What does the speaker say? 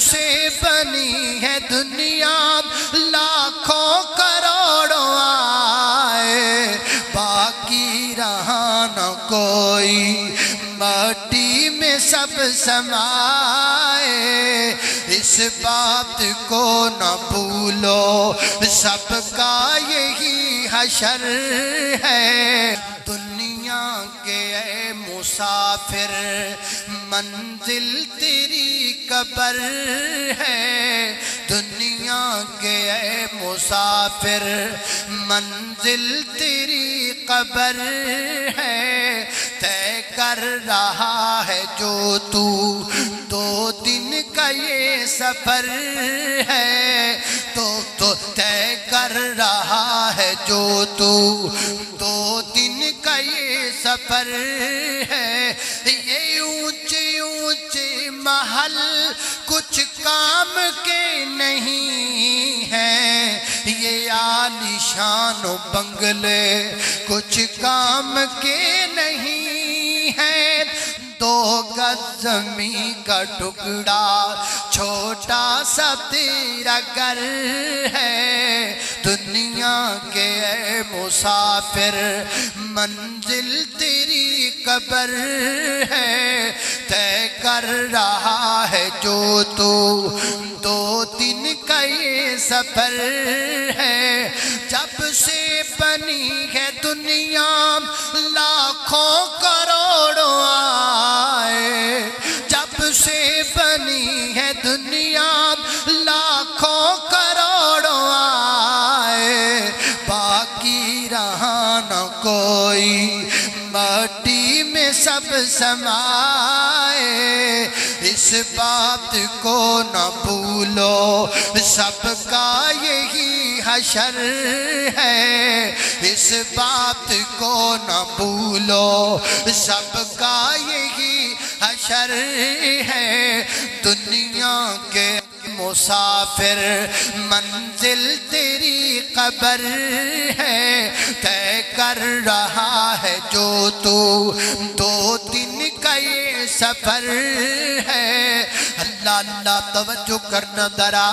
سے بنی ہے دنیا لاکھوں کروڑوں آئے، باقی رہا نہ کوئی، مٹی میں سب سمائے۔ اس بات کو نہ بھولو، سب کا یہی حشر ہے۔ دنیا کے اے مسافر، منزل تیری قبر ہے۔ دنیا کے اے مسافر، منزل تیری قبر ہے۔ طے کر رہا ہے جو تو 2 دن کا یہ سفر ہے، تو طے کر رہا ہے جو تو 2 دن کا یہ سفر ہے۔ یہ اونچے اونچے محل کچھ کام کے نہیں ہیں، یہ عالیشان و بنگلے کچھ کام کے نہیں ہیں۔ 2 گز زمین کا ٹکڑا چھوٹا سا تیرا گھر ہے۔ دنیا کے اے مسافر، منزل تیری قبر ہے۔ طے کر رہا ہے جو تو 2 دن کا یہ سفر ہے۔ جب سے بنی ہے دنیا لاکھوں کروڑوں آئے، جب سے بنی ہے دنیا لاکھوں کروڑوں آئے، باقی رہا نہ کوئی، مٹی میں سب سمائے۔ اس بات کو نہ بھولو، سب کا یہی حشر ہے۔ اس بات کو نہ بھولو، سب کا یہی حشر ہے۔ دنیا کے مسافر، منزل تیری قبر ہے۔ طے کر رہا ہے جو تو 2 دن کا یہ سفر ہے۔ اللہ اللہ توجہ کرنا ذرا۔